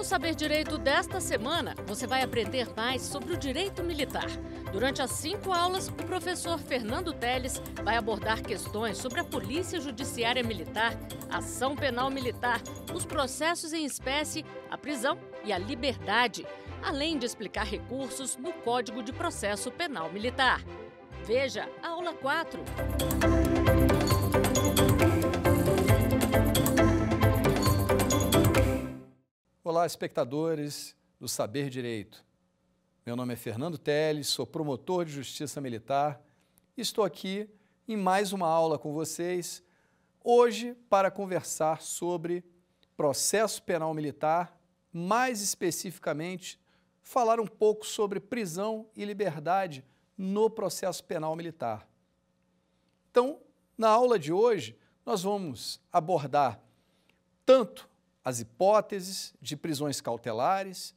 Saber Direito desta semana, você vai aprender mais sobre o direito militar. Durante as 5 aulas, o professor Fernando Teles vai abordar questões sobre a Polícia Judiciária Militar, a ação penal militar, os processos em espécie, a prisão e a liberdade, além de explicar recursos no Código de Processo Penal Militar. Veja a aula 4. Olá, espectadores do Saber Direito. Meu nome é Fernando Teles, sou promotor de Justiça Militar e estou aqui em mais uma aula com vocês, hoje para conversar sobre processo penal militar, mais especificamente, falar um pouco sobre prisão e liberdade no processo penal militar. Então, na aula de hoje, nós vamos abordar tanto as hipóteses de prisões cautelares,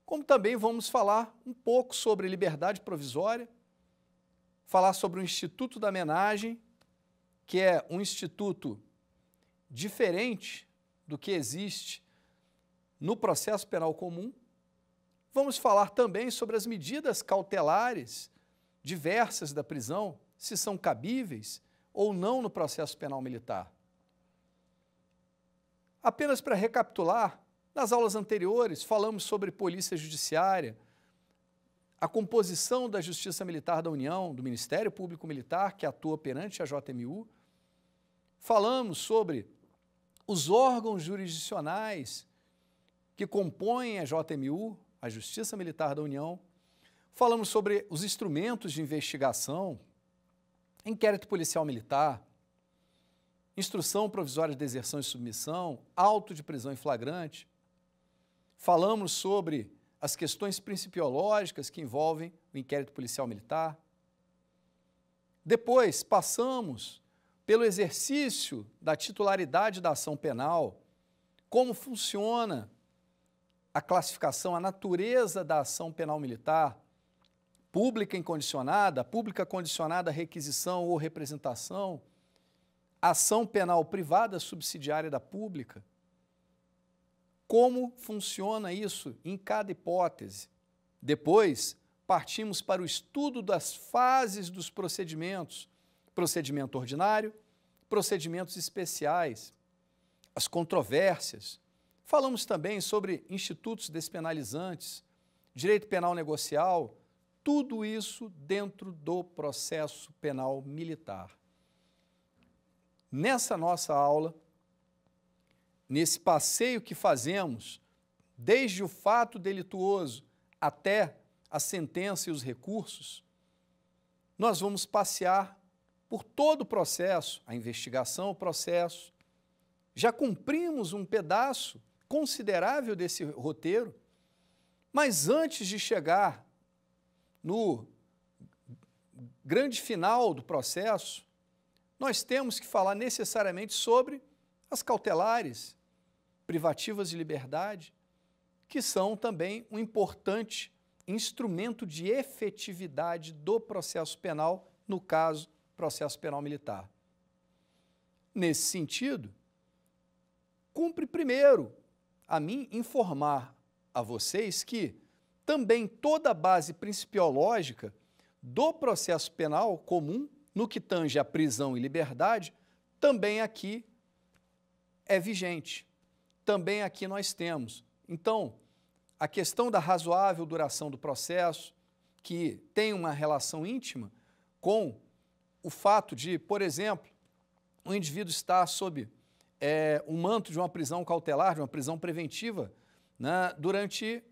como também vamos falar um pouco sobre liberdade provisória, falar sobre o Instituto da Menagem, que é um instituto diferente do que existe no processo penal comum. Vamos falar também sobre as medidas cautelares diversas da prisão, se são cabíveis ou não no processo penal militar. Apenas para recapitular, nas aulas anteriores falamos sobre polícia judiciária, a composição da Justiça Militar da União, do Ministério Público Militar, que atua perante a JMU. Falamos sobre os órgãos jurisdicionais que compõem a JMU, a Justiça Militar da União. Falamos sobre os instrumentos de investigação, inquérito policial militar, instrução provisória de deserção e submissão, auto de prisão em flagrante. Falamos sobre as questões principiológicas que envolvem o inquérito policial militar. Depois, passamos pelo exercício da titularidade da ação penal, como funciona a classificação, a natureza da ação penal militar, pública incondicionada, pública condicionada à requisição ou representação, ação penal privada subsidiária da pública. Como funciona isso em cada hipótese? Depois, partimos para o estudo das fases dos procedimentos, procedimento ordinário, procedimentos especiais, as controvérsias. Falamos também sobre institutos despenalizantes, direito penal negocial, tudo isso dentro do processo penal militar. Nessa nossa aula, nesse passeio que fazemos, desde o fato delituoso até a sentença e os recursos, nós vamos passear por todo o processo, a investigação, o processo. Já cumprimos um pedaço considerável desse roteiro, mas antes de chegar no grande final do processo, nós temos que falar necessariamente sobre as cautelares, privativas de liberdade, que são também um importante instrumento de efetividade do processo penal, no caso, processo penal militar. Nesse sentido, cumpre primeiro a mim informar a vocês que também toda a base principiológica do processo penal comum, no que tange a prisão e liberdade, também aqui é vigente. Também aqui nós temos. Então, a questão da razoável duração do processo, que tem uma relação íntima com o fato de, por exemplo, o indivíduo estar sob o manto de uma prisão cautelar, de uma prisão preventiva, né, durante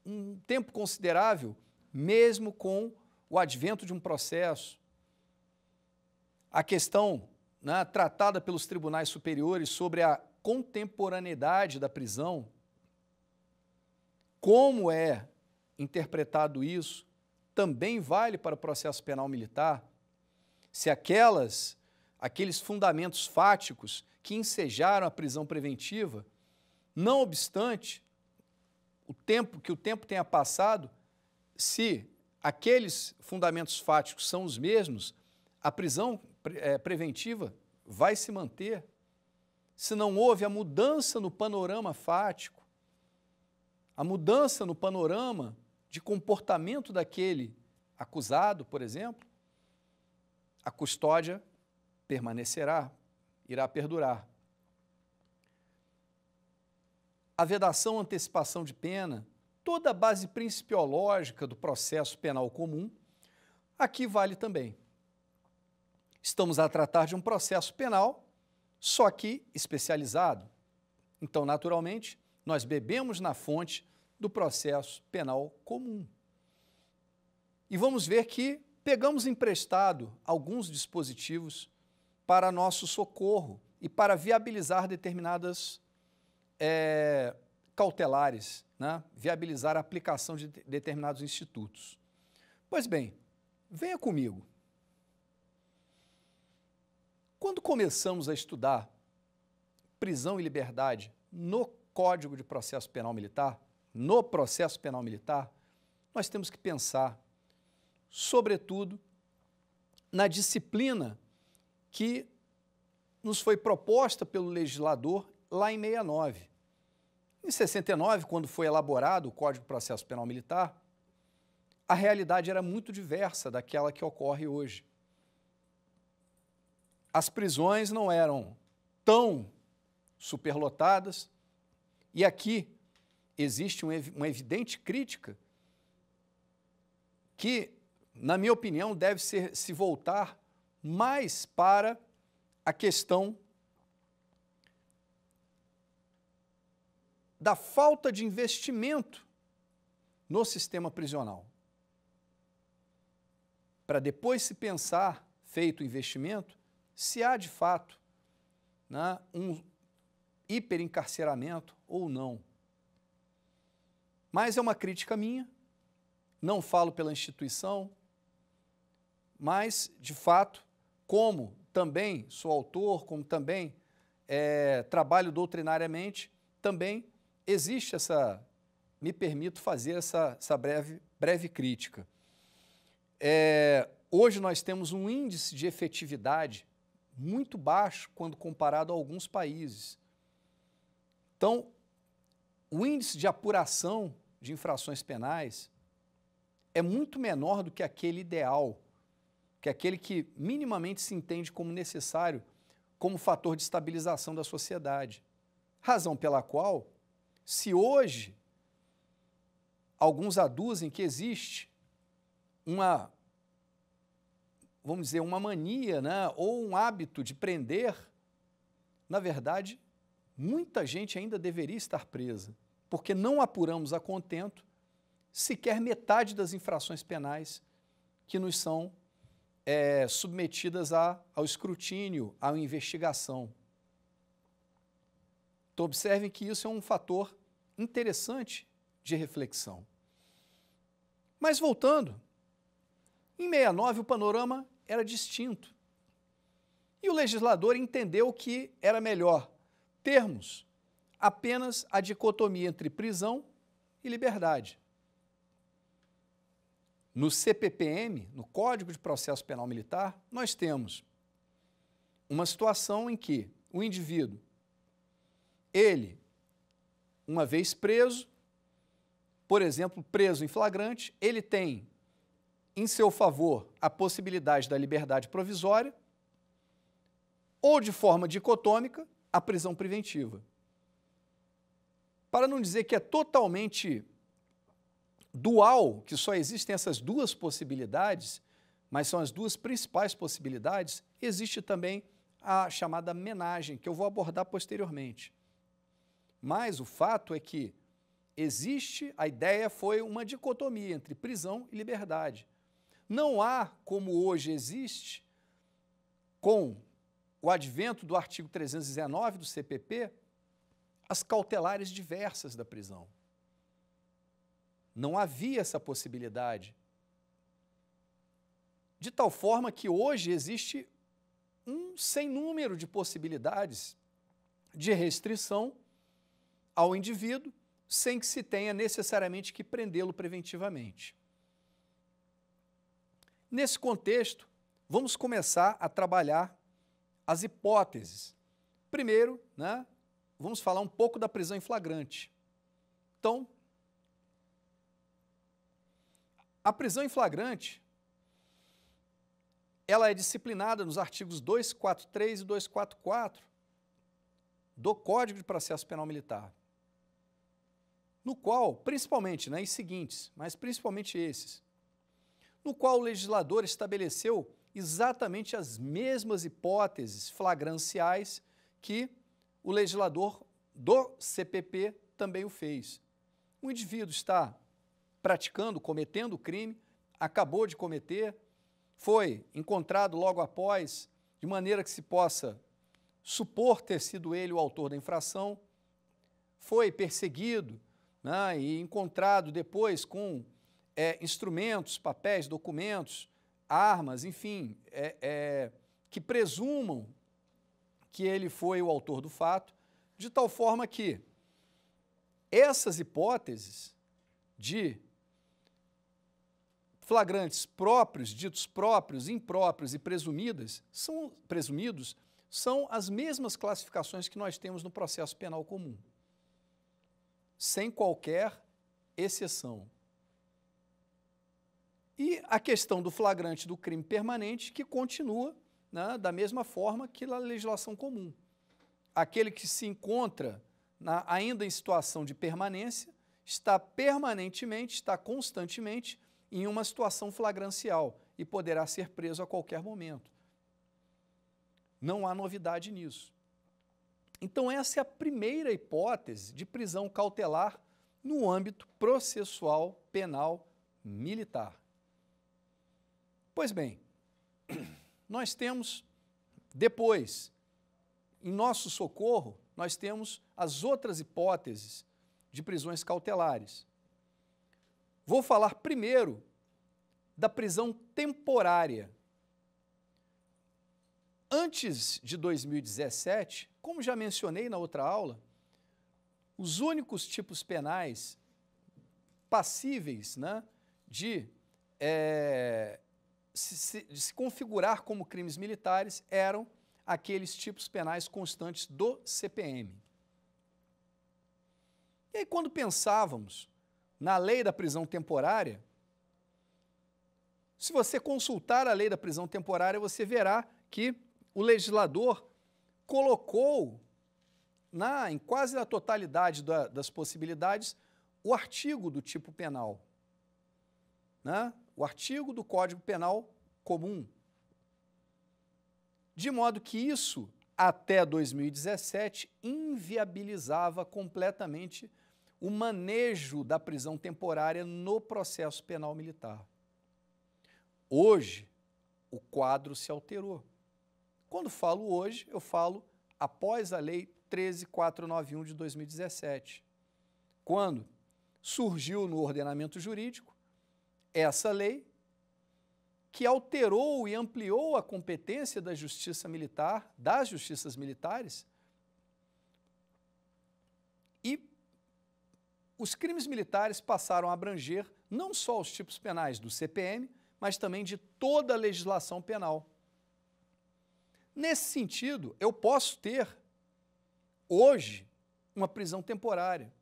um tempo considerável, mesmo com o advento de um processo. A questão, né, tratada pelos tribunais superiores sobre a contemporaneidade da prisão, como é interpretado isso, também vale para o processo penal militar. Se aqueles fundamentos fáticos que ensejaram a prisão preventiva, não obstante o tempo tenha passado, se aqueles fundamentos fáticos são os mesmos, a prisão preventiva vai se manter. Se não houve a mudança no panorama fático, a mudança no panorama de comportamento daquele acusado, por exemplo, a custódia permanecerá, irá perdurar. A vedação, antecipação de pena, toda a base principiológica do processo penal comum, aqui vale também. Estamos a tratar de um processo penal, só que especializado. Então, naturalmente, nós bebemos na fonte do processo penal comum. E vamos ver que pegamos emprestado alguns dispositivos para nosso socorro e para viabilizar determinadas cautelares, né? Viabilizar a aplicação de determinados institutos. Pois bem, venha comigo. Quando começamos a estudar prisão e liberdade no Código de Processo Penal Militar, no processo penal militar, nós temos que pensar, sobretudo, na disciplina que nos foi proposta pelo legislador lá em 69. Em 69, quando foi elaborado o Código de Processo Penal Militar, a realidade era muito diversa daquela que ocorre hoje. As prisões não eram tão superlotadas, e aqui existe uma evidente crítica que, na minha opinião, deve se voltar mais para a questão da falta de investimento no sistema prisional. Para depois se pensar, feito o investimento, se há de fato, né, um hiperencarceramento ou não. Mas é uma crítica minha, não falo pela instituição, mas, de fato, como também sou autor, como também trabalho doutrinariamente, também existe me permito fazer essa breve crítica. Hoje nós temos um índice de efetividade muito baixo quando comparado a alguns países. Então, o índice de apuração de infrações penais é muito menor do que aquele ideal, que é aquele que minimamente se entende como necessário como fator de estabilização da sociedade. Razão pela qual, se hoje alguns aduzem que existe vamos dizer, uma mania, né, ou um hábito de prender, na verdade, muita gente ainda deveria estar presa, porque não apuramos a contento sequer metade das infrações penais que nos são submetidas ao escrutínio, à investigação. Então, observem que isso é um fator interessante de reflexão. Mas, voltando, em 69 o panorama era distinto. E o legislador entendeu que era melhor termos apenas a dicotomia entre prisão e liberdade. No CPPM, no Código de Processo Penal Militar, nós temos uma situação em que o indivíduo, ele, uma vez preso, por exemplo, preso em flagrante, ele tem em seu favor a possibilidade da liberdade provisória ou, de forma dicotômica, a prisão preventiva. Para não dizer que é totalmente dual, que só existem essas duas possibilidades, mas são as duas principais possibilidades, existe também a chamada menagem, que eu vou abordar posteriormente. Mas o fato é que a ideia foi uma dicotomia entre prisão e liberdade. Não há, como hoje existe, com o advento do artigo 319 do CPP, as cautelares diversas da prisão. Não havia essa possibilidade. De tal forma que hoje existe um sem número de possibilidades de restrição ao indivíduo, sem que se tenha necessariamente que prendê-lo preventivamente. Nesse contexto, vamos começar a trabalhar as hipóteses. Primeiro, né, vamos falar um pouco da prisão em flagrante. Então, A prisão em flagrante, ela é disciplinada nos artigos 243 e 244 do Código de Processo Penal Militar, no qual, principalmente, os seguintes, mas principalmente esses, no qual o legislador estabeleceu exatamente as mesmas hipóteses flagranciais que o legislador do CPP também o fez. O indivíduo está praticando, cometendo o crime, acabou de cometer, foi encontrado logo após, de maneira que se possa supor ter sido ele o autor da infração, foi perseguido, né, e encontrado depois com instrumentos, papéis, documentos, armas, enfim, que presumam que ele foi o autor do fato, de tal forma que essas hipóteses de flagrantes próprios, ditos próprios, impróprios e presumidos, são as mesmas classificações que nós temos no processo penal comum, sem qualquer exceção. E a questão do flagrante do crime permanente, que continua, né, da mesma forma que na legislação comum. Aquele que se encontra ainda em situação de permanência, está permanentemente, está constantemente em uma situação flagrancial e poderá ser preso a qualquer momento. Não há novidade nisso. Então, essa é a primeira hipótese de prisão cautelar no âmbito processual penal militar. Pois bem, nós temos, depois, em nosso socorro, nós temos as outras hipóteses de prisões cautelares. Vou falar primeiro da prisão temporária. Antes de 2017, como já mencionei na outra aula, os únicos tipos penais passíveis, né, de se configurar como crimes militares eram aqueles tipos penais constantes do CPM. E aí, quando pensávamos na lei da prisão temporária, se você consultar a lei da prisão temporária, você verá que o legislador colocou, em quase a totalidade das possibilidades, o artigo do tipo penal, né? O artigo do Código Penal comum. De modo que isso, até 2017, inviabilizava completamente o manejo da prisão temporária no processo penal militar. Hoje, o quadro se alterou. Quando falo hoje, eu falo após a Lei 13.491 de 2017, quando surgiu no ordenamento jurídico essa lei que alterou e ampliou a competência da justiça militar, das justiças militares, e os crimes militares passaram a abranger não só os tipos penais do CPM, mas também de toda a legislação penal. Nesse sentido, eu posso ter, hoje, uma prisão temporária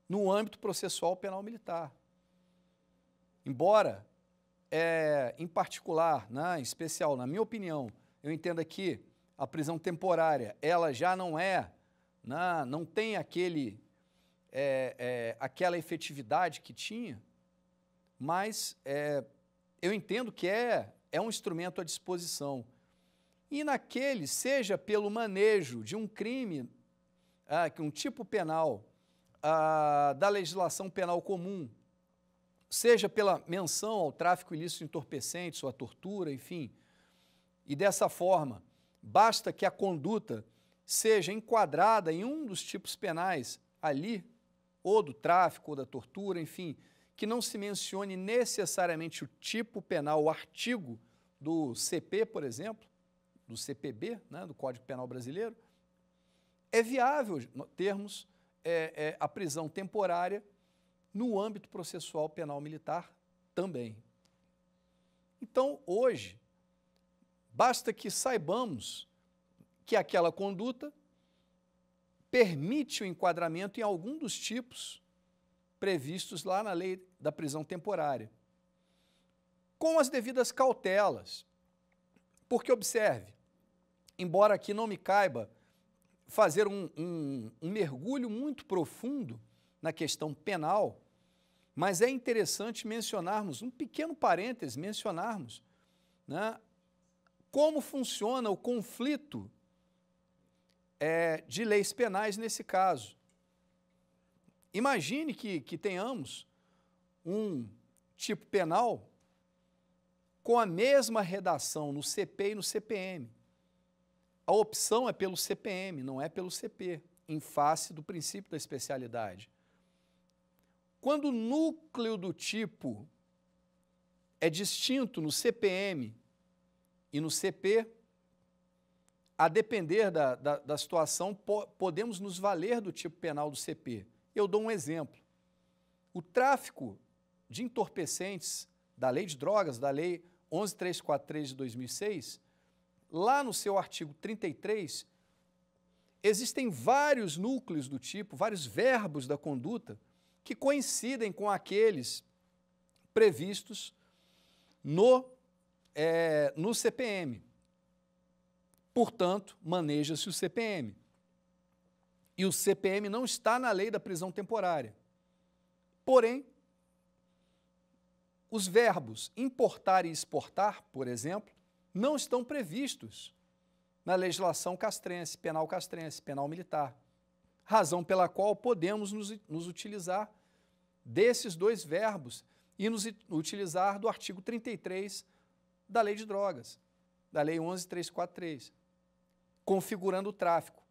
no âmbito processual penal militar. Embora, em particular, em especial, na minha opinião, eu entendo que a prisão temporária, ela já não não tem aquela efetividade que tinha, mas eu entendo que é um instrumento à disposição. E naquele, seja pelo manejo de um crime, um tipo penal da legislação penal comum, seja pela menção ao tráfico ilícito de entorpecentes ou à tortura, enfim, e dessa forma, basta que a conduta seja enquadrada em um dos tipos penais ali, ou do tráfico, ou da tortura, enfim, que não se mencione necessariamente o tipo penal, o artigo do CP, por exemplo, do CPB, do Código Penal Brasileiro, é viável termos a prisão temporária no âmbito processual penal militar também. Então, hoje, basta que saibamos que aquela conduta permite o enquadramento em algum dos tipos previstos lá na lei da prisão temporária. com as devidas cautelas. Porque, observe, embora aqui não me caiba fazer um mergulho muito profundo na questão penal, mas é interessante mencionarmos, um pequeno parêntese, mencionarmos, né, como funciona o conflito de leis penais nesse caso. Imagine que tenhamos um tipo penal com a mesma redação no CP e no CPM. A opção é pelo CPM, não é pelo CP, em face do princípio da especialidade. Quando o núcleo do tipo é distinto no CPM e no CP, a depender da situação, podemos nos valer do tipo penal do CP. Eu dou um exemplo. O tráfico de entorpecentes da Lei de Drogas, da Lei 11.343 de 2006, lá no seu artigo 33, existem vários núcleos do tipo, vários verbos da conduta que coincidem com aqueles previstos no CPM. Portanto, maneja-se o CPM. E o CPM não está na lei da prisão temporária. Porém, os verbos importar e exportar, por exemplo, não estão previstos na legislação castrense, penal militar. Razão pela qual podemos nos utilizar desses dois verbos e nos utilizar do artigo 33 da Lei de Drogas, da Lei 11.343, configurando o tráfico.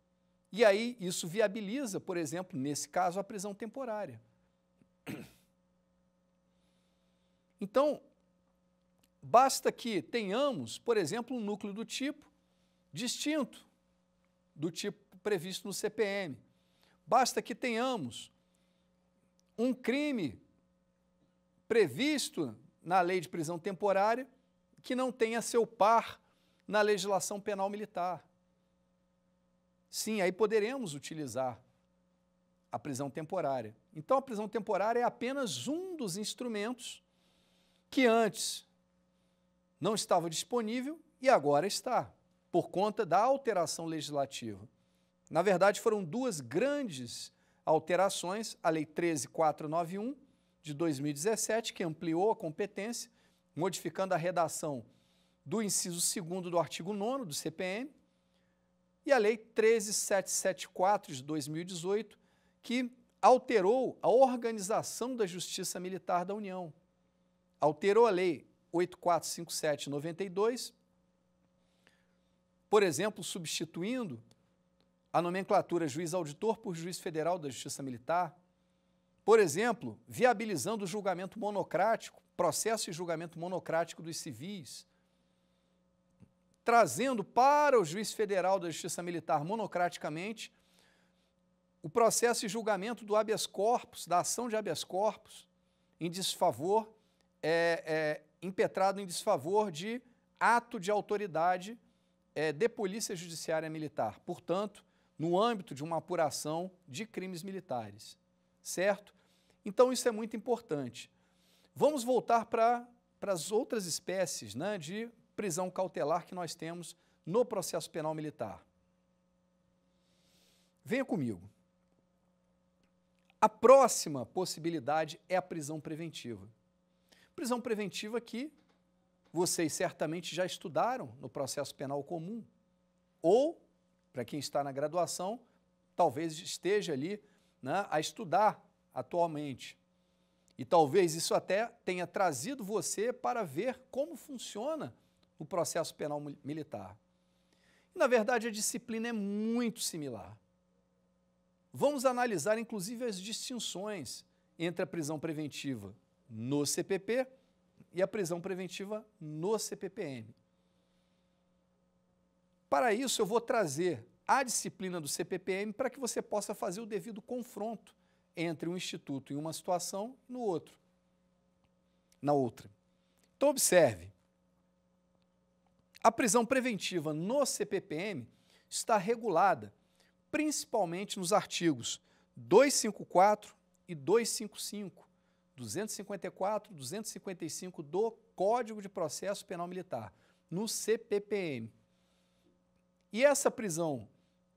E aí isso viabiliza, por exemplo, nesse caso, a prisão temporária. Então, basta que tenhamos, por exemplo, um núcleo do tipo distinto do tipo previsto no CPM. Basta que tenhamos um crime previsto na lei de prisão temporária que não tenha seu par na legislação penal militar. Sim, aí poderemos utilizar a prisão temporária. Então, a prisão temporária é apenas um dos instrumentos que antes não estava disponível e agora está, por conta da alteração legislativa. Na verdade, foram duas grandes alterações, a Lei 13.491, de 2017, que ampliou a competência, modificando a redação do inciso 2º do artigo 9º do CPM, e a Lei 13.774, de 2018, que alterou a organização da Justiça Militar da União. Alterou a Lei 8.457, de 92, por exemplo, substituindo a nomenclatura juiz-auditor por juiz federal da Justiça Militar, por exemplo, viabilizando o julgamento monocrático, processo e julgamento monocrático dos civis, trazendo para o juiz federal da Justiça Militar monocraticamente o processo e julgamento do habeas corpus, da ação de habeas corpus, em desfavor, impetrado em desfavor de ato de autoridade de polícia judiciária militar, portanto, no âmbito de uma apuração de crimes militares, certo? Então, isso é muito importante. Vamos voltar para as outras espécies, né, de prisão cautelar que nós temos no processo penal militar. Venha comigo. A próxima possibilidade é a prisão preventiva. Prisão preventiva que vocês certamente já estudaram no processo penal comum, ou, para quem está na graduação, talvez esteja ali, né, a estudar atualmente. E talvez isso até tenha trazido você para ver como funciona o processo penal militar. E, na verdade, a disciplina é muito similar. Vamos analisar, inclusive, as distinções entre a prisão preventiva no CPP e a prisão preventiva no CPPM. Para isso, eu vou trazer a disciplina do CPPM para que você possa fazer o devido confronto entre um instituto em uma situação e na outra. Então, observe. A prisão preventiva no CPPM está regulada principalmente nos artigos 254 e 255 254, 255 do Código de Processo Penal Militar, no CPPM. E essa prisão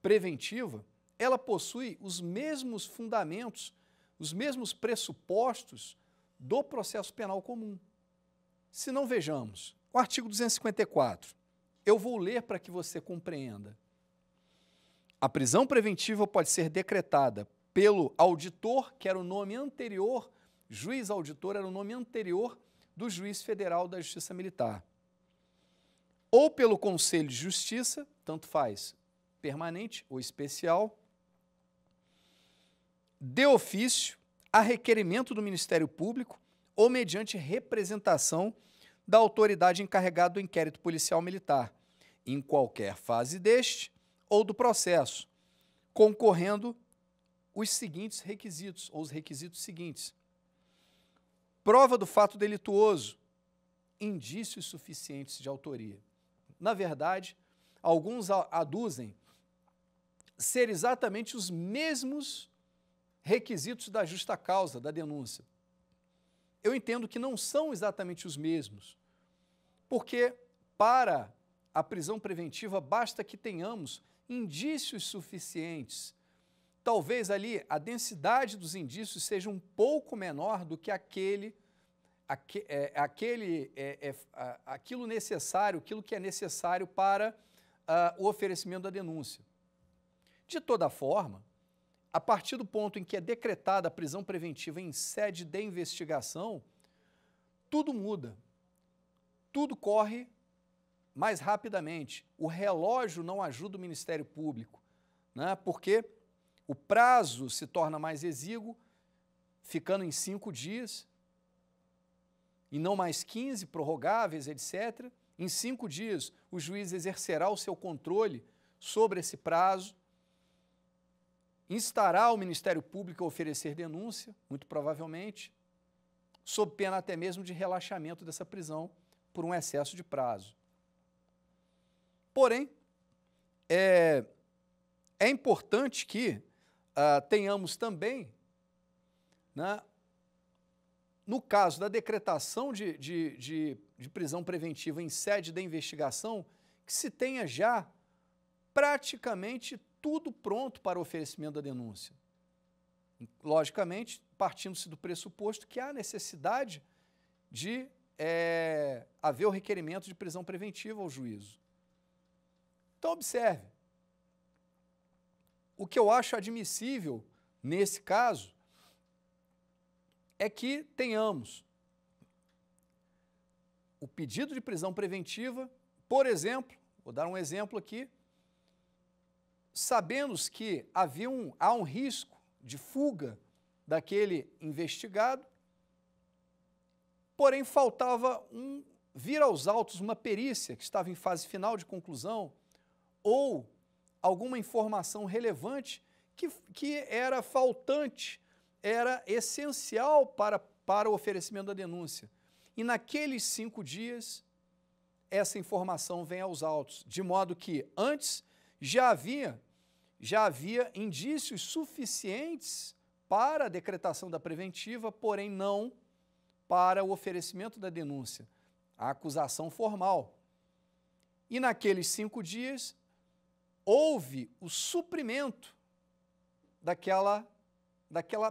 preventiva, ela possui os mesmos fundamentos, os mesmos pressupostos do processo penal comum. Se não, vejamos, o artigo 254, eu vou ler para que você compreenda. A prisão preventiva pode ser decretada pelo auditor, que era o nome anterior, juiz auditor era o nome anterior do juiz federal da Justiça Militar, ou pelo Conselho de Justiça, tanto faz, permanente ou especial, de ofício, a requerimento do Ministério Público ou mediante representação da autoridade encarregada do inquérito policial militar, em qualquer fase deste ou do processo, concorrendo os seguintes requisitos, ou os requisitos seguintes: prova do fato delituoso, indícios suficientes de autoria. Na verdade, alguns aduzem ser exatamente os mesmos requisitos da justa causa, da denúncia. Eu entendo que não são exatamente os mesmos, porque para a prisão preventiva basta que tenhamos indícios suficientes. Talvez ali a densidade dos indícios seja um pouco menor do que aquilo necessário, aquilo que é necessário para o oferecimento da denúncia. De toda forma, a partir do ponto em que é decretada a prisão preventiva em sede de investigação, tudo muda, tudo corre mais rapidamente. O relógio não ajuda o Ministério Público, né? Porque o prazo se torna mais exíguo, ficando em 5 dias, e não mais 15, prorrogáveis, etc. Em 5 dias, o juiz exercerá o seu controle sobre esse prazo, instará o Ministério Público a oferecer denúncia, muito provavelmente, sob pena até mesmo de relaxamento dessa prisão por um excesso de prazo. Porém, é importante que tenhamos também, né, no caso da decretação de prisão preventiva em sede da investigação, que se tenha já praticamente tudo pronto para o oferecimento da denúncia. Logicamente, partindo-se do pressuposto que há necessidade de haver o requerimento de prisão preventiva ao juízo. Então, observe, o que eu acho admissível nesse caso é que tenhamos o pedido de prisão preventiva, por exemplo, vou dar um exemplo aqui, sabemos que há um risco de fuga daquele investigado, porém faltava vir aos autos uma perícia que estava em fase final de conclusão ou alguma informação relevante que era faltante, era essencial para o oferecimento da denúncia. E naqueles 5 dias, essa informação vem aos autos, de modo que antes já havia indícios suficientes para a decretação da preventiva, porém não para o oferecimento da denúncia, a acusação formal. E naqueles 5 dias, houve o suprimento daquela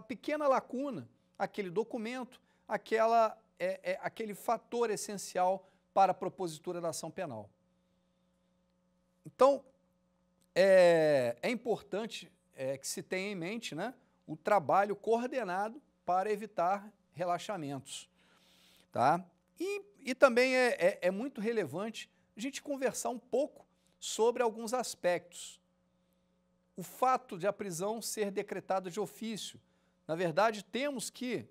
pequena lacuna, aquele documento, aquele fator essencial para a propositura da ação penal. Então, é importante que se tenha em mente, né, o trabalho coordenado para evitar relaxamentos. Tá? E também é muito relevante a gente conversar um pouco sobre alguns aspectos. O fato de a prisão ser decretada de ofício. Na verdade, temos que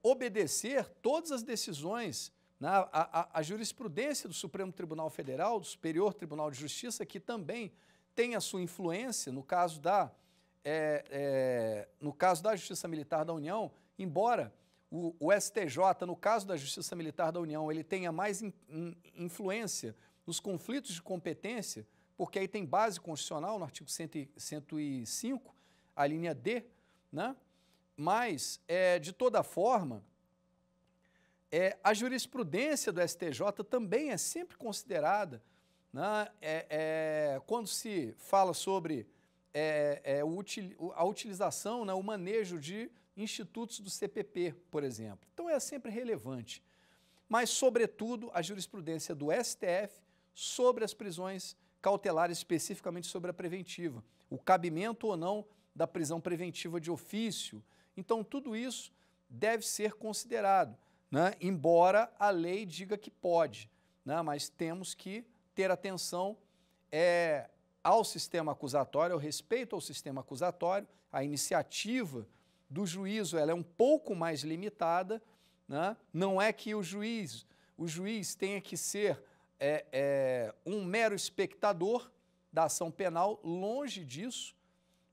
obedecer todas as decisões, né, a jurisprudência do Supremo Tribunal Federal, do Superior Tribunal de Justiça, que também tem a sua influência no caso da Justiça Militar da União, embora o STJ, no caso da Justiça Militar da União, ele tenha mais influência nos conflitos de competência, porque aí tem base constitucional no artigo 105, a linha D, né? Mas, de toda forma, a jurisprudência do STJ também é sempre considerada, né, quando se fala sobre a utilização, né, o manejo de institutos do CPP, por exemplo. Então, é sempre relevante. Mas, sobretudo, a jurisprudência do STF sobre as prisões cautelares, especificamente sobre a preventiva, o cabimento ou não da prisão preventiva de ofício. Então, tudo isso deve ser considerado, né? Embora a lei diga que pode, né? Mas temos que ter atenção ao sistema acusatório, ao respeito ao sistema acusatório. A iniciativa do juízo ela é um pouco mais limitada, né? Não é que o juiz tenha que ser um mero espectador da ação penal, longe disso.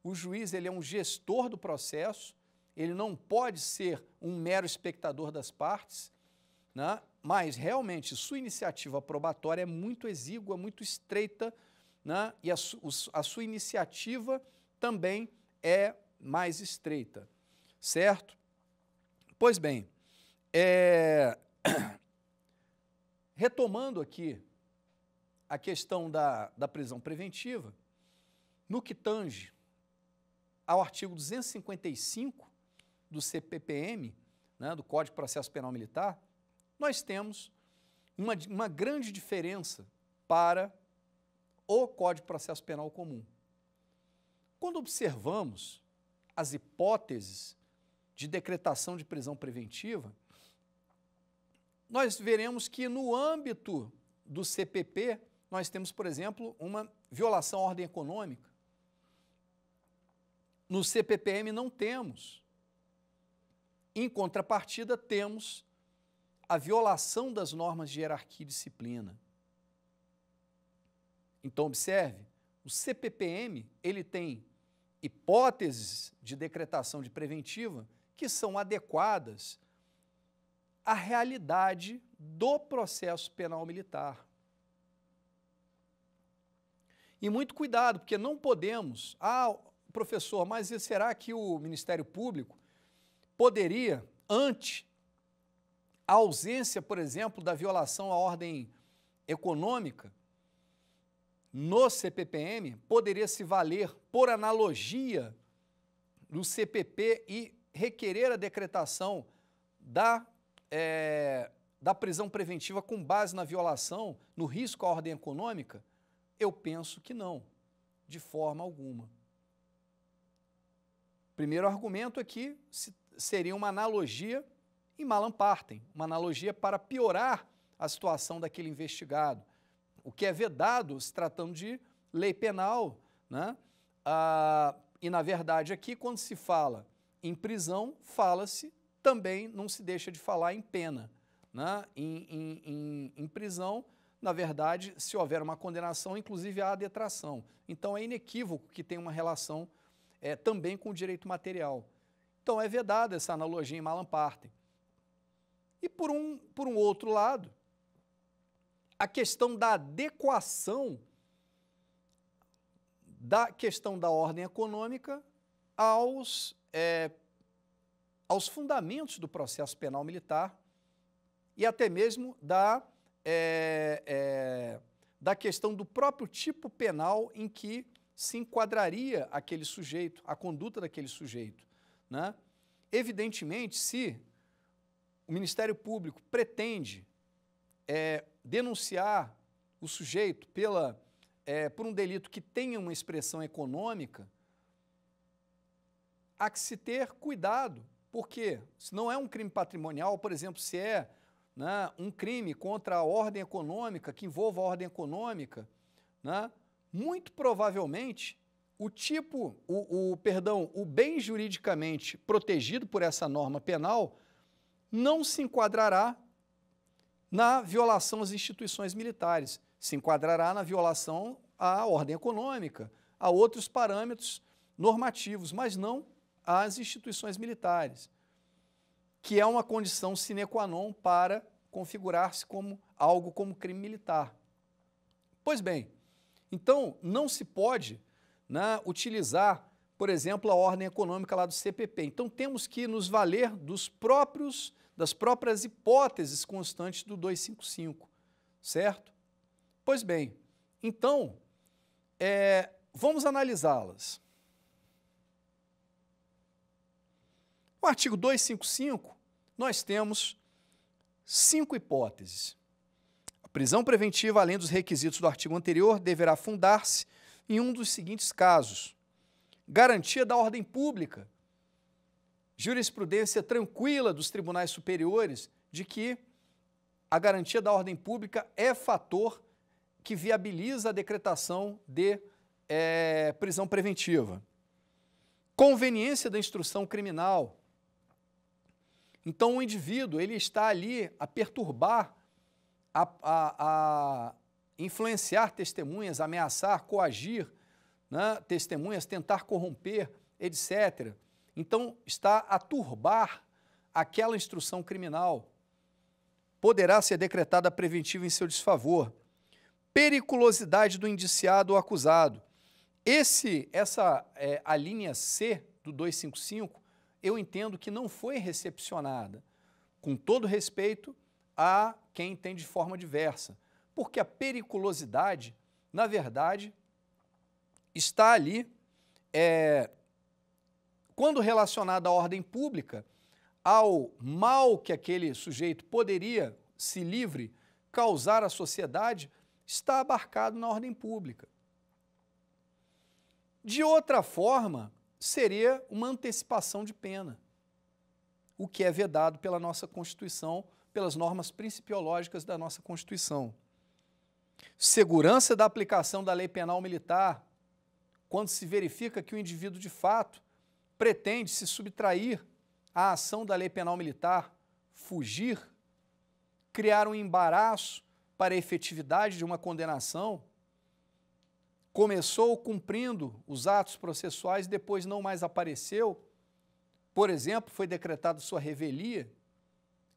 O juiz ele é um gestor do processo, ele não pode ser um mero espectador das partes, né? Mas realmente sua iniciativa probatória é muito exígua, muito estreita, né? E a sua iniciativa também é mais estreita, certo? Pois bem, retomando aqui a questão da prisão preventiva, no que tange ao artigo 255 do CPPM, né, do Código de Processo Penal Militar, nós temos uma grande diferença para o Código de Processo Penal Comum. Quando observamos as hipóteses de decretação de prisão preventiva, nós veremos que no âmbito do CPP, nós temos, por exemplo, uma violação à ordem econômica. No CPPM não temos. Em contrapartida, temos a violação das normas de hierarquia e disciplina. Então, observe, o CPPM ele tem hipóteses de decretação de preventiva que são adequadas à realidade do processo penal militar. E muito cuidado, porque não podemos... professor, mas será que o Ministério Público poderia, ante a ausência, por exemplo, da violação à ordem econômica, no CPPM, poderia se valer por analogia do CPP e requerer a decretação da prisão preventiva com base na violação, no risco à ordem econômica? Eu penso que não, de forma alguma. Primeiro argumento é que seria uma analogia em malam partem, uma analogia para piorar a situação daquele investigado, o que é vedado se tratando de lei penal, né? E, na verdade, aqui, quando se fala em prisão, fala-se também, não se deixa de falar em pena, né? Em prisão, na verdade, se houver uma condenação, inclusive há a detração. Então, é inequívoco que tem uma relação também com o direito material. Então, é vedada essa analogia em malam partem. E, por um outro lado, a questão da adequação da questão da ordem econômica aos fundamentos do processo penal militar e até mesmo da questão do próprio tipo penal em que se enquadraria aquele sujeito, a conduta daquele sujeito, né? Evidentemente, se o Ministério Público pretende denunciar o sujeito por um delito que tenha uma expressão econômica, há que se ter cuidado, porque se não é um crime patrimonial, por exemplo, se é, né, um crime contra a ordem econômica, que envolva a ordem econômica, né, muito provavelmente o bem juridicamente protegido por essa norma penal não se enquadrará na violação às instituições militares, se enquadrará na violação à ordem econômica, a outros parâmetros normativos, mas não às instituições militares, que é uma condição sine qua non para configurar-se como algo como crime militar. Pois bem, então não se pode, né, utilizar, por exemplo, a ordem econômica lá do CPP. Então, temos que nos valer das próprias hipóteses constantes do 255, certo? Pois bem, então, vamos analisá-las. No artigo 255, nós temos 5 hipóteses. A prisão preventiva, além dos requisitos do artigo anterior, deverá fundar-se em um dos seguintes casos: garantia da ordem pública, jurisprudência tranquila dos tribunais superiores de que a garantia da ordem pública é fator que viabiliza a decretação de prisão preventiva. Conveniência da instrução criminal. Então, o indivíduo ele está ali a perturbar, a influenciar testemunhas, ameaçar, coagir, né, testemunhas, tentar corromper, etc. Então, está a turbar aquela instrução criminal. Poderá ser decretada preventiva em seu desfavor. Periculosidade do indiciado ou acusado. A linha C do 255, eu entendo que não foi recepcionada, com todo respeito a quem entende de forma diversa, porque a periculosidade, na verdade, está ali, quando relacionada à ordem pública, ao mal que aquele sujeito poderia, se livre, causar à sociedade, está abarcado na ordem pública. De outra forma, seria uma antecipação de pena, o que é vedado pela nossa Constituição, pelas normas principiológicas da nossa Constituição. Segurança da aplicação da lei penal militar, quando se verifica que o indivíduo de fato pretende se subtrair à ação da lei penal militar, fugir, criar um embaraço para a efetividade de uma condenação, começou cumprindo os atos processuais e depois não mais apareceu, por exemplo, foi decretada sua revelia,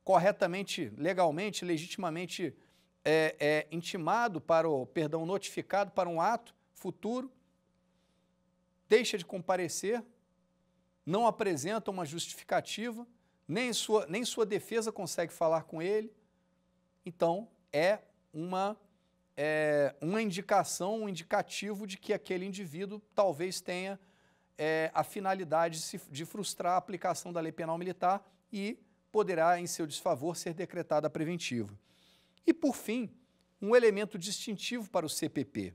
corretamente, legalmente, legitimamente intimado para notificado para um ato futuro, deixa de comparecer, não apresenta uma justificativa, nem sua defesa consegue falar com ele. Então, é uma indicação, um indicativo de que aquele indivíduo talvez tenha a finalidade de frustrar a aplicação da lei penal militar e poderá, em seu desfavor, ser decretada a preventiva. E, por fim, um elemento distintivo para o CPP: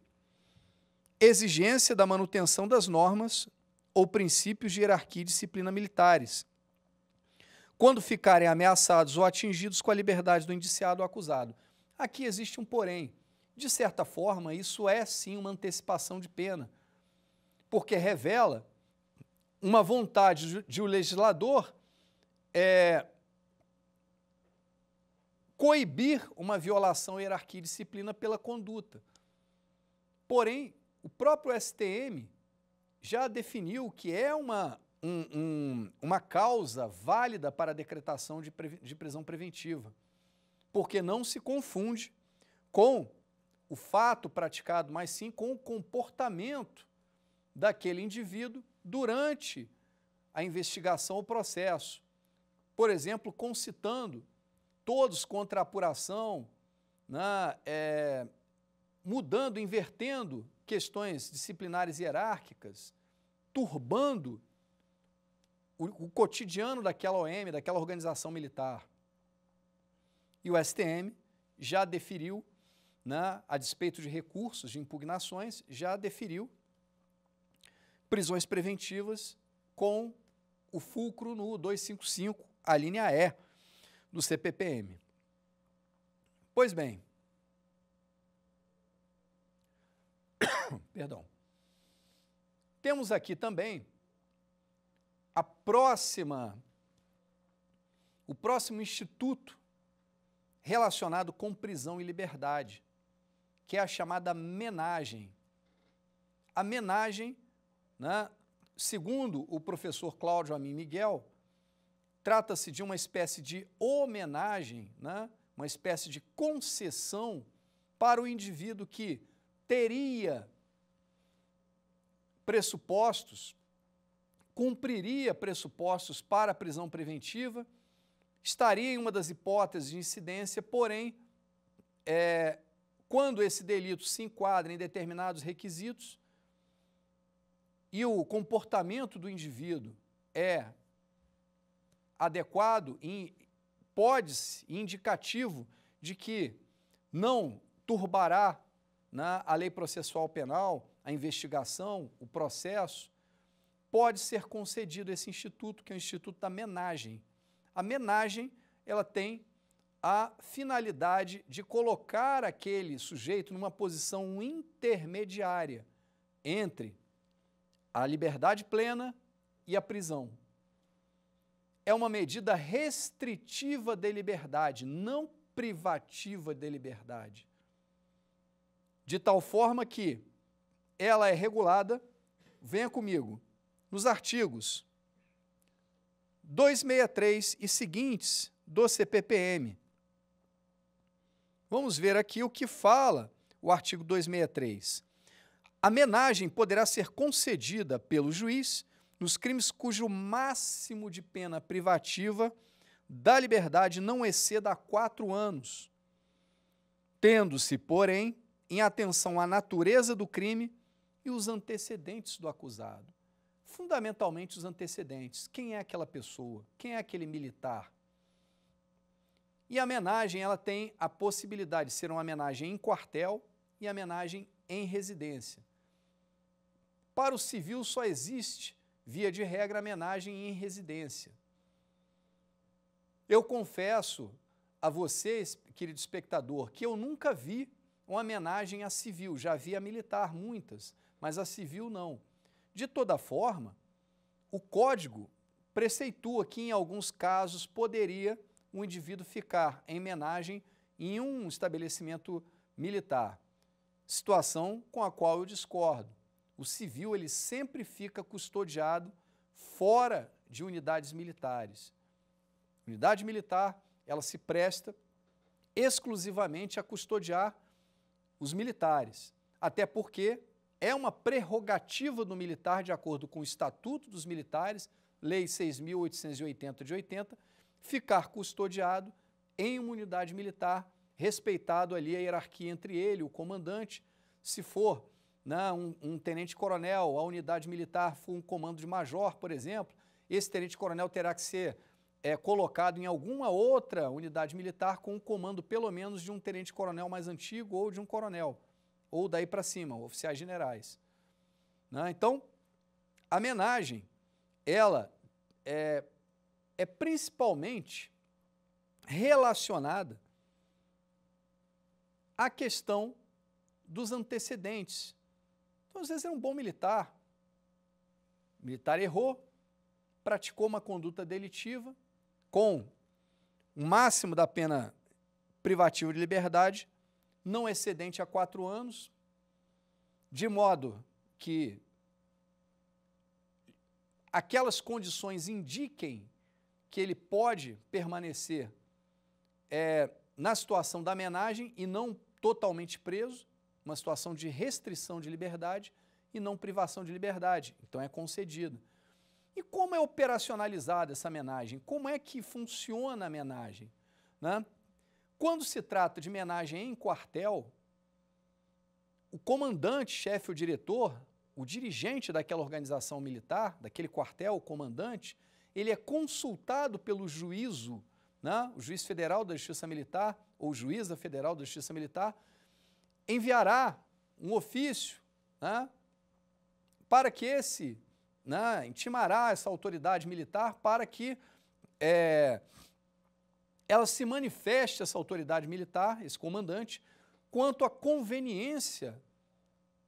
exigência da manutenção das normas ou princípios de hierarquia e disciplina militares, quando ficarem ameaçados ou atingidos com a liberdade do indiciado ou acusado. Aqui existe um porém. De certa forma, isso é sim uma antecipação de pena, porque revela uma vontade de o legislador coibir uma violação à hierarquia e disciplina pela conduta. Porém, o próprio STM já definiu que é uma causa válida para a decretação de prisão preventiva, porque não se confunde com o fato praticado, mas sim com o comportamento daquele indivíduo durante a investigação ou processo. Por exemplo, concitando todos contra a apuração, né, mudando, invertendo questões disciplinares hierárquicas, turbando o cotidiano daquela OM, daquela organização militar. E o STM já deferiu, né, a despeito de recursos, de impugnações, já deferiu prisões preventivas com o fulcro no 255, a linha E do CPPM. Pois bem, perdão, temos aqui também o próximo instituto relacionado com prisão e liberdade, que é a chamada menagem. A menagem, né, segundo o professor Cláudio Amin Miguel, trata-se de uma espécie de homenagem, né, uma espécie de concessão para o indivíduo que teria pressupostos cumpriria pressupostos para a prisão preventiva, estaria em uma das hipóteses de incidência, porém, quando esse delito se enquadra em determinados requisitos e o comportamento do indivíduo é adequado e pode-se indicativo de que não turbará, né, a lei processual penal, a investigação, o processo, pode ser concedido esse instituto, que é o Instituto da Menagem. A menagem, ela tem a finalidade de colocar aquele sujeito numa posição intermediária entre a liberdade plena e a prisão. É uma medida restritiva de liberdade, não privativa de liberdade. De tal forma que ela é regulada, venha comigo, nos artigos 263 e seguintes do CPPM. Vamos ver aqui o que fala o artigo 263. A menagem poderá ser concedida pelo juiz nos crimes cujo máximo de pena privativa da liberdade não exceda 4 anos, tendo-se, porém, em atenção à natureza do crime e os antecedentes do acusado. Fundamentalmente os antecedentes. Quem é aquela pessoa? Quem é aquele militar? E a menagem, ela tem a possibilidade de ser uma menagem em quartel e a menagem em residência. Para o civil só existe, via de regra, a menagem em residência. Eu confesso a vocês, querido espectador, que eu nunca vi uma menagem a civil, já vi a militar muitas, mas a civil não. De toda forma, o Código preceitua que em alguns casos poderia um indivíduo ficar em menagem em um estabelecimento militar, situação com a qual eu discordo. O civil, ele sempre fica custodiado fora de unidades militares. Unidade militar, ela se presta exclusivamente a custodiar os militares, até porque é uma prerrogativa do militar, de acordo com o Estatuto dos Militares, Lei 6.880 de 80, ficar custodiado em uma unidade militar, respeitado ali a hierarquia entre ele, o comandante. Se for, né, um tenente-coronel, a unidade militar for um comando de major, por exemplo, esse tenente-coronel terá que ser colocado em alguma outra unidade militar com o comando pelo menos de um tenente-coronel mais antigo ou de um coronel, ou daí para cima, oficiais generais. Né? Então, a menagem, ela é principalmente relacionada à questão dos antecedentes. Então, às vezes, é um bom militar. O militar errou, praticou uma conduta delitiva, com o máximo da pena privativa de liberdade, não excedente a 4 anos, de modo que aquelas condições indiquem que ele pode permanecer na situação da menagem e não totalmente preso, uma situação de restrição de liberdade e não privação de liberdade, então é concedido. E como é operacionalizada essa menagem? Como é que funciona a menagem? Né? Quando se trata de menagem em quartel, o comandante, chefe ou diretor, o dirigente daquela organização militar, daquele quartel, o comandante, ele é consultado pelo juízo, né? O juiz federal da Justiça Militar, ou juíza federal da Justiça Militar, enviará um ofício, né, para que intimará essa autoridade militar para que ela se manifeste, essa autoridade militar, esse comandante, quanto à conveniência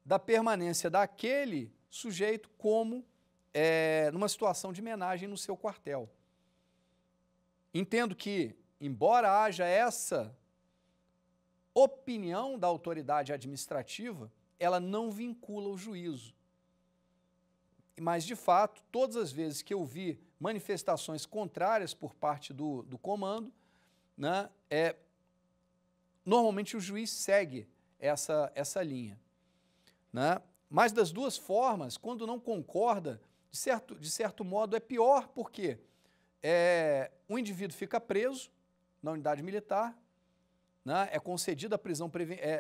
da permanência daquele sujeito como numa situação de menagem no seu quartel. Entendo que, embora haja essa opinião da autoridade administrativa, ela não vincula o juízo. Mas, de fato, todas as vezes que eu vi manifestações contrárias por parte do comando, né, normalmente o juiz segue essa linha. Né? Mas, das duas formas, quando não concorda de certo modo, é pior porque o indivíduo fica preso na unidade militar, né, é concedida a prisão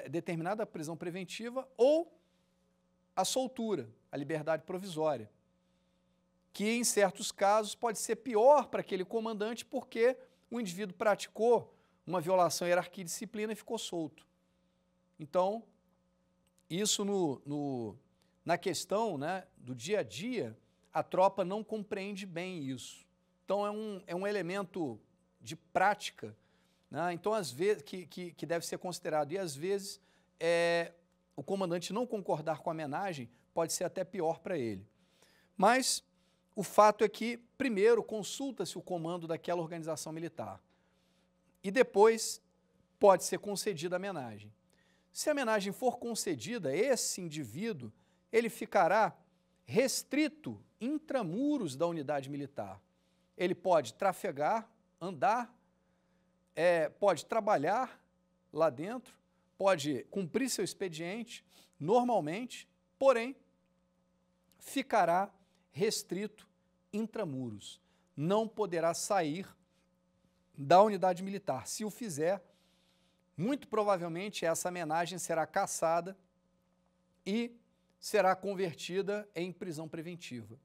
determinada a prisão preventiva ou a soltura, a liberdade provisória, que em certos casos pode ser pior para aquele comandante porque o indivíduo praticou uma violação à hierarquia e disciplina e ficou solto. Então, isso na questão, né, do dia a dia, a tropa não compreende bem isso. Então, é um elemento de prática, né, então, às vezes, que deve ser considerado. E, às vezes, o comandante não concordar com a homenagem pode ser até pior para ele. Mas o fato é que, primeiro, consulta-se o comando daquela organização militar e depois pode ser concedida a homenagem. Se a homenagem for concedida, esse indivíduo ele ficará restrito intramuros da unidade militar. Ele pode trafegar, andar, pode trabalhar lá dentro, pode cumprir seu expediente normalmente, porém, ficará restrito intramuros. Não poderá sair da unidade militar. Se o fizer, muito provavelmente essa homenagem será cassada e será convertida em prisão preventiva,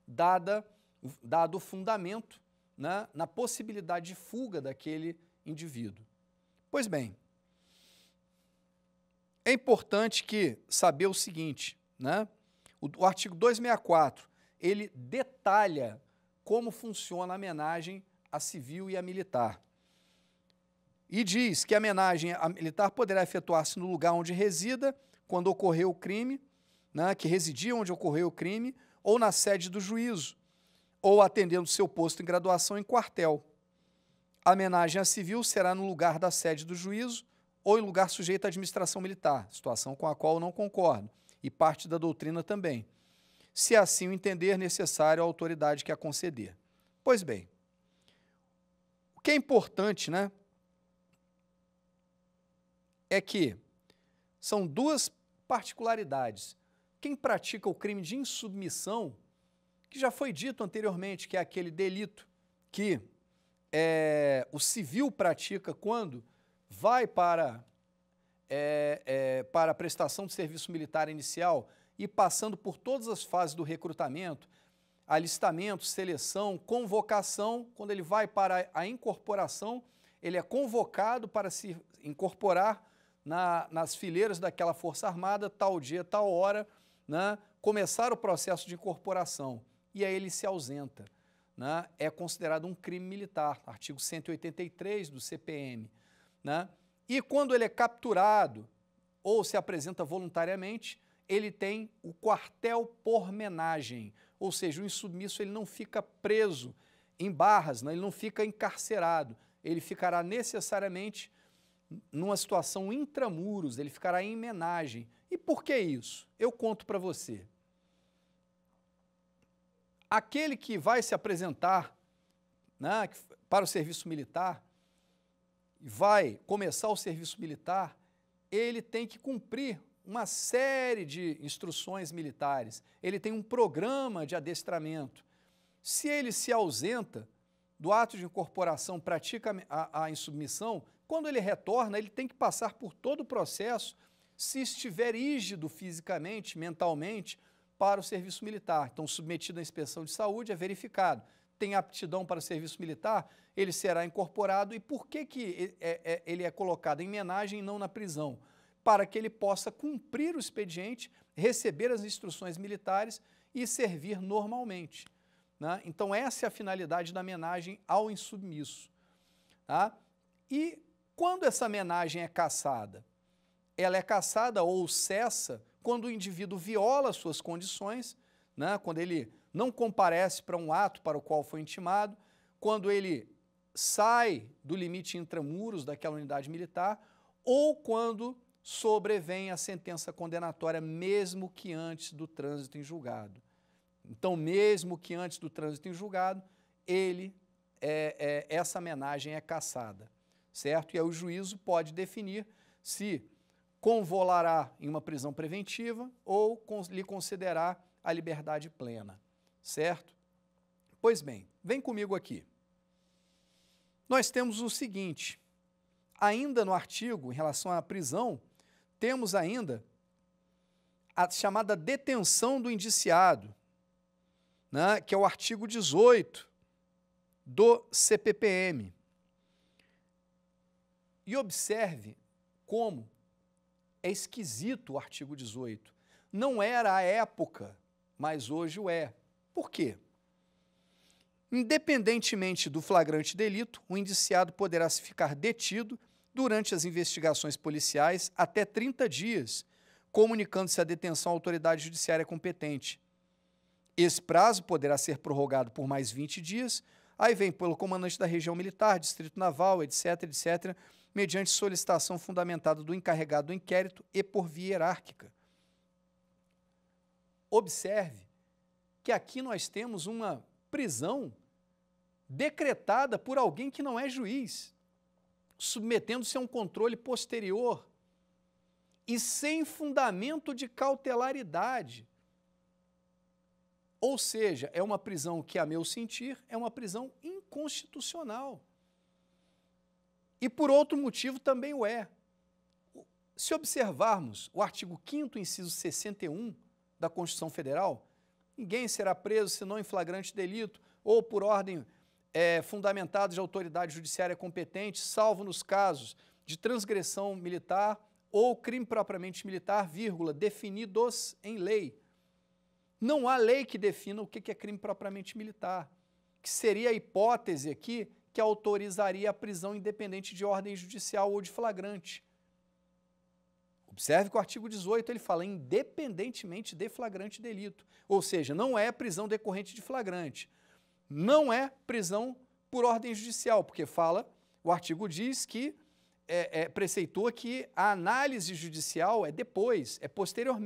dado o fundamento, né, na possibilidade de fuga daquele indivíduo. Pois bem, é importante saber o seguinte, né? O artigo 264, ele detalha como funciona a homenagem a civil e a militar. E diz que a homenagem a militar poderá efetuar-se no lugar onde resida, quando ocorreu o crime, né, que residia onde ocorreu o crime, ou na sede do juízo, ou atendendo seu posto em graduação em quartel. A homenagem a civil será no lugar da sede do juízo ou em lugar sujeito à administração militar, situação com a qual eu não concordo, e parte da doutrina também, se assim o entender necessário a autoridade que a conceder. Pois bem, o que é importante, né, é que são duas particularidades. Quem pratica o crime de insubmissão, que já foi dito anteriormente, que é aquele delito que o civil pratica quando vai para a prestação de serviço militar inicial e passando por todas as fases do recrutamento, alistamento, seleção, convocação, quando ele vai para a incorporação, ele é convocado para se incorporar nas fileiras daquela Força Armada, tal dia, tal hora, né, começar o processo de incorporação, e aí ele se ausenta. Né, é considerado um crime militar, artigo 183 do CPM. Né, e quando ele é capturado ou se apresenta voluntariamente, ele tem o quartel por homenagem, ou seja, o insubmisso ele não fica preso em barras, né, ele não fica encarcerado, ele ficará necessariamente numa situação intramuros, ele ficará em homenagem. E por que isso? Eu conto para você. Aquele que vai se apresentar, né, para o serviço militar, vai começar o serviço militar, ele tem que cumprir uma série de instruções militares, ele tem um programa de adestramento. Se ele se ausenta do ato de incorporação, pratica a insubmissão, quando ele retorna, ele tem que passar por todo o processo, se estiver rígido fisicamente, mentalmente, para o serviço militar. Então, submetido à inspeção de saúde, é verificado. Tem aptidão para o serviço militar, ele será incorporado. E por que ele é colocado em homenagem e não na prisão? Para que ele possa cumprir o expediente, receber as instruções militares e servir normalmente. Né? Então, essa é a finalidade da homenagem ao insubmisso. Tá? E quando essa homenagem é cassada? Ela é cassada ou cessa quando o indivíduo viola suas condições, né? Quando ele não comparece para um ato para o qual foi intimado, quando ele sai do limite intramuros daquela unidade militar, ou quando sobrevém a sentença condenatória, mesmo que antes do trânsito em julgado. Então, mesmo que antes do trânsito em julgado, essa homenagem é cassada, certo? E aí o juízo pode definir se convolará em uma prisão preventiva ou lhe concederá a liberdade plena, certo? Pois bem, vem comigo aqui. Nós temos o seguinte, ainda no artigo, em relação à prisão, temos ainda a chamada detenção do indiciado, né, que é o artigo 18 do CPPM. E observe como é esquisito o artigo 18. Não era à época, mas hoje o é. Por quê? Independentemente do flagrante delito, o indiciado poderá ficar detido durante as investigações policiais até 30 dias, comunicando-se a detenção à autoridade judiciária competente. Esse prazo poderá ser prorrogado por mais 20 dias, aí vem pelo comandante da região militar, distrito naval, etc., etc., mediante solicitação fundamentada do encarregado do inquérito e por via hierárquica. Observe que aqui nós temos uma prisão decretada por alguém que não é juiz, submetendo-se a um controle posterior e sem fundamento de cautelaridade. Ou seja, é uma prisão que, a meu sentir, é uma prisão inconstitucional. E por outro motivo também o é. Se observarmos o artigo 5º, inciso 61 da Constituição Federal, ninguém será preso senão em flagrante delito ou por ordem fundamentada de autoridade judiciária competente, salvo nos casos de transgressão militar ou crime propriamente militar, vírgula, definidos em lei. Não há lei que defina o que é crime propriamente militar, que seria a hipótese aqui que autorizaria a prisão independente de ordem judicial ou de flagrante. Observe que o artigo 18 ele fala independentemente de flagrante delito, ou seja, não é prisão decorrente de flagrante, não é prisão por ordem judicial, porque o artigo diz que preceitua que a análise judicial é depois, é posterior,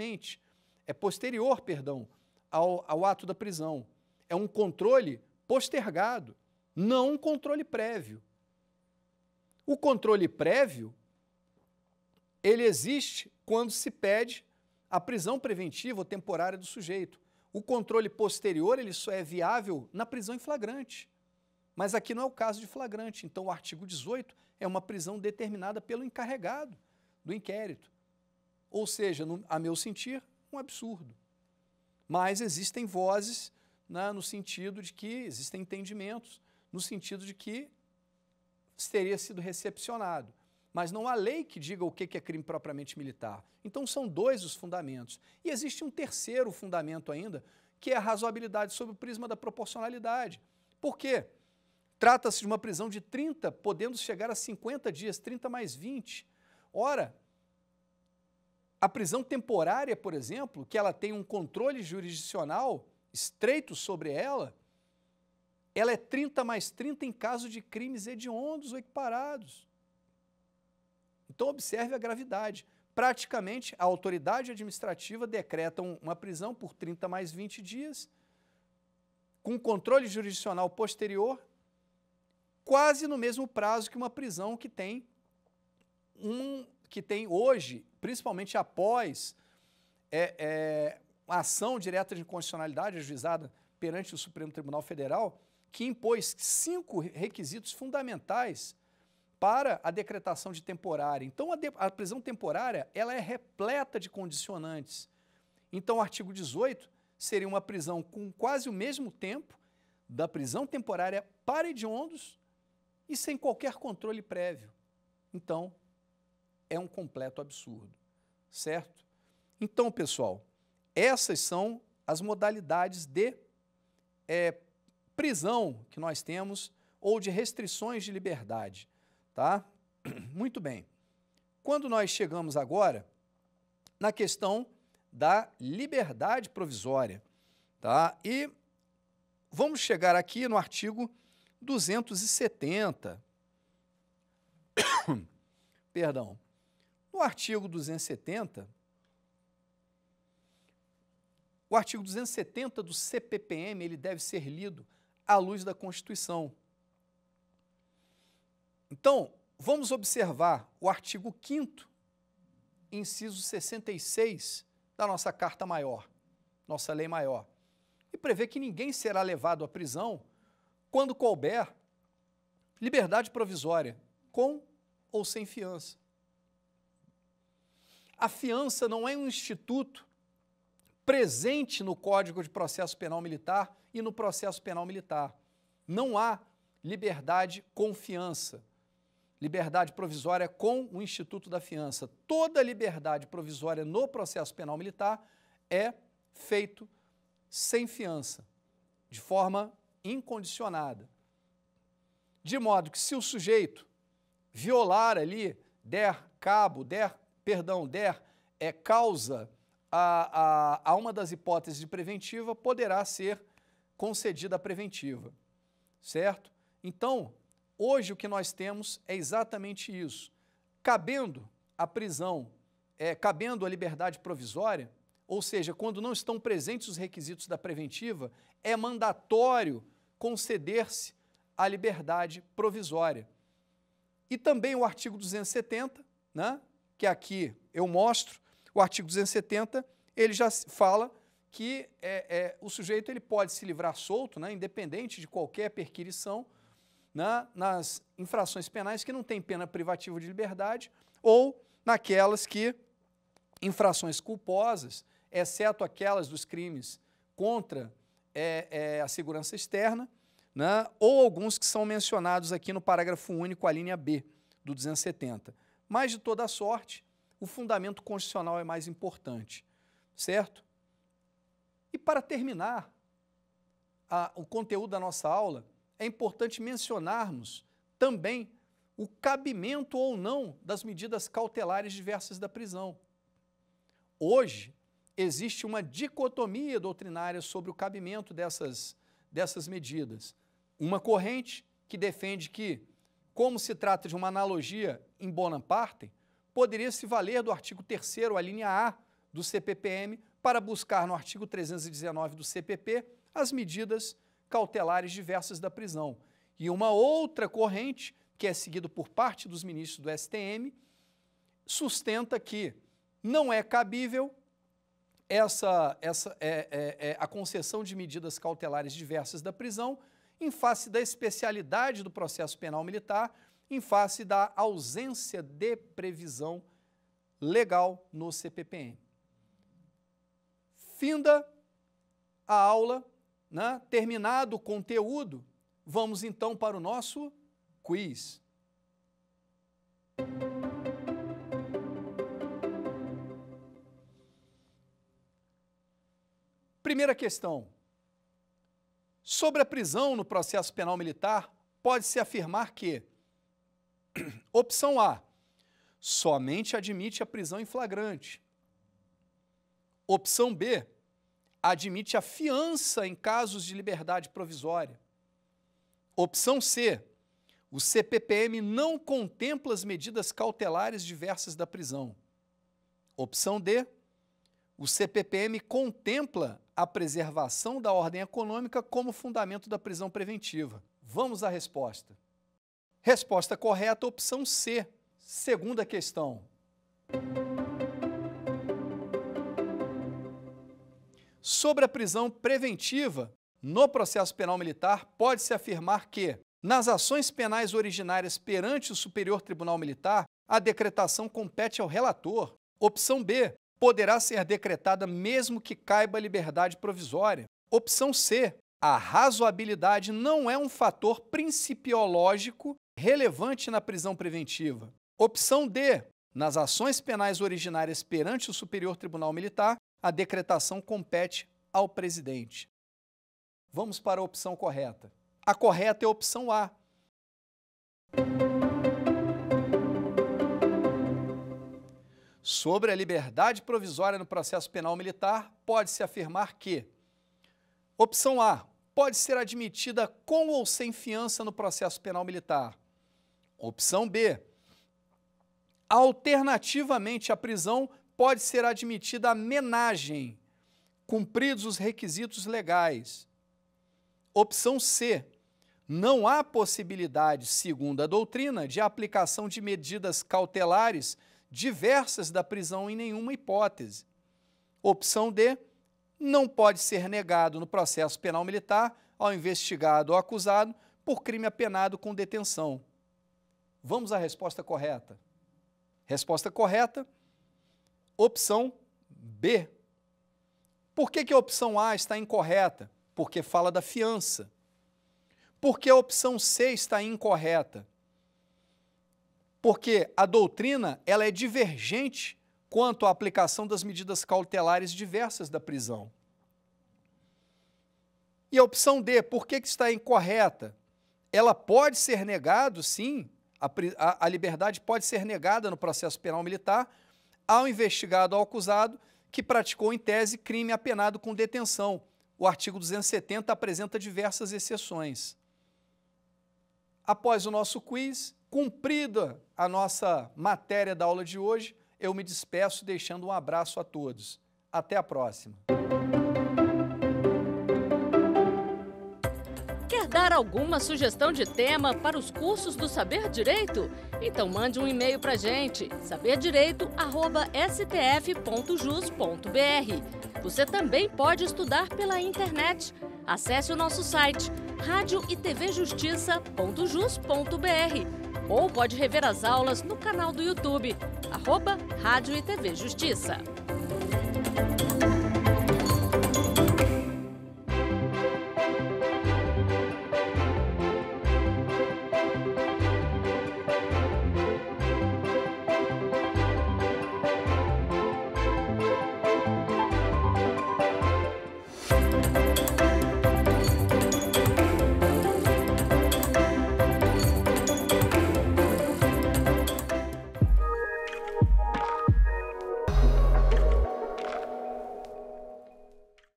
ao ato da prisão. É um controle postergado, não um controle prévio. O controle prévio, ele existe quando se pede a prisão preventiva ou temporária do sujeito. O controle posterior, ele só é viável na prisão em flagrante. Mas aqui não é o caso de flagrante. Então, o artigo 18 é uma prisão determinada pelo encarregado do inquérito. Ou seja, a meu sentir, um absurdo. Mas existem vozes, né, no sentido de que, existem entendimentos, no sentido de que teria sido recepcionado. Mas não há lei que diga o que é crime propriamente militar. Então, são dois os fundamentos. E existe um terceiro fundamento ainda, que é a razoabilidade sob o prisma da proporcionalidade. Por quê? Trata-se de uma prisão de 30, podendo chegar a 50 dias, 30 mais 20. Ora, a prisão temporária, por exemplo, que ela tem um controle jurisdicional estreito sobre ela é 30 mais 30 em caso de crimes hediondos ou equiparados. Então, observe a gravidade. Praticamente, a autoridade administrativa decreta uma prisão por 30 mais 20 dias, com controle jurisdicional posterior, quase no mesmo prazo que uma prisão que tem hoje, principalmente após a ação direta de inconstitucionalidade ajuizada perante o Supremo Tribunal Federal, que impôs 5 requisitos fundamentais para a decretação de temporária. Então, a prisão temporária ela é repleta de condicionantes. Então, o artigo 18 seria uma prisão com quase o mesmo tempo da prisão temporária para hediondos e sem qualquer controle prévio. Então, é um completo absurdo, certo? Então, pessoal, essas são as modalidades de prisão que nós temos ou de restrições de liberdade. Tá? Muito bem. Quando nós chegamos agora na questão da liberdade provisória, tá? E vamos chegar aqui no artigo 270. Perdão. No artigo 270, o artigo 270 do CPPM, ele deve ser lido à luz da Constituição. Então, vamos observar o artigo 5º, inciso 66 da nossa Carta Maior, nossa Lei Maior. e prevê que ninguém será levado à prisão quando couber liberdade provisória, com ou sem fiança. A fiança não é um instituto presente no Código de Processo Penal Militar e no processo penal militar. Não há liberdade com fiança, liberdade provisória com o instituto da fiança. Toda liberdade provisória no processo penal militar é feito sem fiança, de forma incondicionada. De modo que se o sujeito violar ali, der causa a uma das hipóteses de preventiva, poderá ser concedida a preventiva, certo? Então, hoje o que nós temos é exatamente isso. Cabendo a prisão, cabendo a liberdade provisória, ou seja, quando não estão presentes os requisitos da preventiva, é mandatório conceder-se a liberdade provisória. E também o artigo 270, né, que aqui eu mostro, o artigo 270, ele já fala que o sujeito ele pode se livrar solto, né, independente de qualquer perquisição, né, nas infrações penais que não têm pena privativa de liberdade ou naquelas que, infrações culposas, exceto aquelas dos crimes contra a segurança externa, né, ou alguns que são mencionados aqui no parágrafo único, a linha B do 270. Mas, de toda sorte, o fundamento constitucional é mais importante, certo? E para terminar o conteúdo da nossa aula, é importante mencionarmos também o cabimento ou não das medidas cautelares diversas da prisão. Hoje, existe uma dicotomia doutrinária sobre o cabimento dessas medidas. Uma corrente que defende que, como se trata de uma analogia in bonam partem, poderia se valer do artigo 3º, a linha A do CPPM, para buscar no artigo 319 do CPP as medidas cautelares diversas da prisão. E uma outra corrente, que é seguida por parte dos ministros do STM, sustenta que não é cabível a concessão de medidas cautelares diversas da prisão em face da especialidade do processo penal militar, em face da ausência de previsão legal no CPPM. Finda a aula, né? Terminado o conteúdo, vamos então para o nosso quiz. Primeira questão. Sobre a prisão no processo penal militar, pode-se afirmar que, opção A, somente admite a prisão em flagrante. Opção B, admite a fiança em casos de liberdade provisória. Opção C, o CPPM não contempla as medidas cautelares diversas da prisão. Opção D, o CPPM contempla a preservação da ordem econômica como fundamento da prisão preventiva. Vamos à resposta. Resposta correta, opção C. Segunda questão. Sobre a prisão preventiva, no processo penal militar, pode-se afirmar que, nas ações penais originárias perante o Superior Tribunal Militar, a decretação compete ao relator. Opção B, poderá ser decretada mesmo que caiba liberdade provisória. Opção C, a razoabilidade não é um fator principiológico relevante na prisão preventiva. Opção D, nas ações penais originárias perante o Superior Tribunal Militar, a decretação compete ao presidente. Vamos para a opção correta. A correta é a opção A. Sobre a liberdade provisória no processo penal militar, pode-se afirmar que, opção A, pode ser admitida com ou sem fiança no processo penal militar. Opção B, alternativamente à prisão, pode ser admitida a menagem, cumpridos os requisitos legais. Opção C, não há possibilidade, segundo a doutrina, de aplicação de medidas cautelares diversas da prisão em nenhuma hipótese. Opção D, não pode ser negado no processo penal militar ao investigado ou acusado por crime apenado com detenção. Vamos à resposta correta. Resposta correta, opção B. Por que a opção A está incorreta? Porque fala da fiança. Por que a opção C está incorreta? Porque a doutrina ela é divergente quanto à aplicação das medidas cautelares diversas da prisão. E a opção D, por que está incorreta? Ela pode ser negada, sim, a liberdade pode ser negada no processo penal militar ao investigado ou acusado que praticou, em tese, crime apenado com detenção. O artigo 270 apresenta diversas exceções. Após o nosso quiz, cumprida a nossa matéria da aula de hoje, eu me despeço deixando um abraço a todos. Até a próxima. Quer dar alguma sugestão de tema para os cursos do Saber Direito? Então mande um e-mail para a gente, saberdireito@stf.jus.br. Você também pode estudar pela internet. Acesse o nosso site radioetvjustiça.jus.br ou pode rever as aulas no canal do YouTube, @Rádio e TV Justiça.